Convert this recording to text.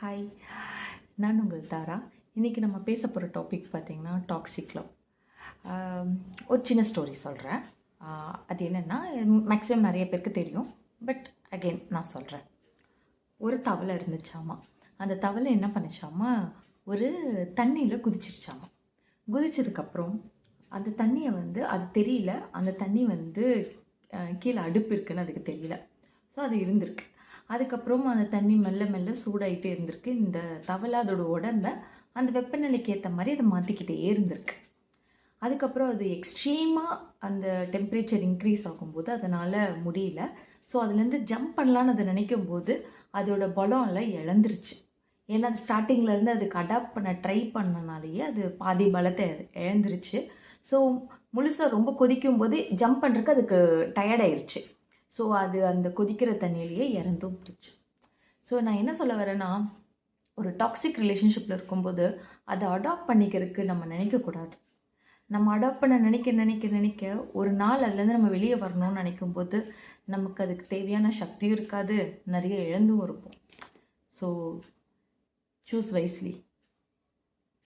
Hi, நான் உங்கள் தாரா. இன்றைக்கி நம்ம பேச போகிற டாபிக் பார்த்திங்கன்னா டாக்ஸிக் லவ். ஒரு சின்ன ஸ்டோரி சொல்கிறேன். அது என்னென்னா மேக்ஸிமம் நிறைய பேருக்கு தெரியும், பட் அகெயின் நான் சொல்கிறேன். ஒரு தவளை இருந்துச்சாமா. அந்த தவளை என்ன பண்ணிச்சாமா, ஒரு தண்ணியில் குதிச்சிருச்சாமா. குதிச்சதுக்கப்புறம் அந்த தண்ணியை அது தெரியல, அந்த தண்ணி கீழே அடுப்பு இருக்குன்னு அதுக்கு தெரியல. ஸோ அது இருந்திருக்கு. அதுக்கப்புறம் அந்த தண்ணி மெல்ல மெல்ல சூடாகிட்டே இருந்திருக்கு. இந்த தவளை அதோட உடம்ப அந்த வெப்பநிலைக்கு ஏற்ற மாதிரி அதை மாற்றிக்கிட்டே இருந்திருக்கு. அதுக்கப்புறம் அது எக்ஸ்ட்ரீமாக அந்த டெம்பரேச்சர் இன்க்ரீஸ் ஆகும்போது அதனால் முடியல. ஸோ அதுலேருந்து ஜம்ப் பண்ணலான்னு அதை நினைக்கும் போது அதோட பலம்லாம் இழந்துருச்சு. ஏன்னா அது ஸ்டார்டிங்லேருந்து அதுக்கு அடாப்ட் பண்ண ட்ரை பண்ணனாலேயே அது பாதி பலத்தை இழந்துருச்சு. ஸோ முழுசாக ரொம்ப கொதிக்கும் போது ஜம்ப் பண்ணுறதுக்கு அதுக்கு டயர்டாயிருச்சு. ஸோ அது அந்த கொதிக்கிற தண்ணியிலேயே இறந்தும் போச்சு. ஸோ நான் என்ன சொல்ல வரேன்னா, ஒரு டாக்ஸிக் ரிலேஷன்ஷிப்பில் இருக்கும்போது அதை அடாப்ட் பண்ணிக்கிறதுக்கு நம்ம நினைக்கக்கூடாது. நம்ம அடாப்ட் பண்ண நினைக்க ஒரு நாள் அதுலேருந்து நம்ம வெளியே வரணும்னு நினைக்கும்போது நமக்கு அதுக்கு தேவையான சக்தியும் இருக்காது, நிறைய இழந்தும் இருப்போம். So choose wisely.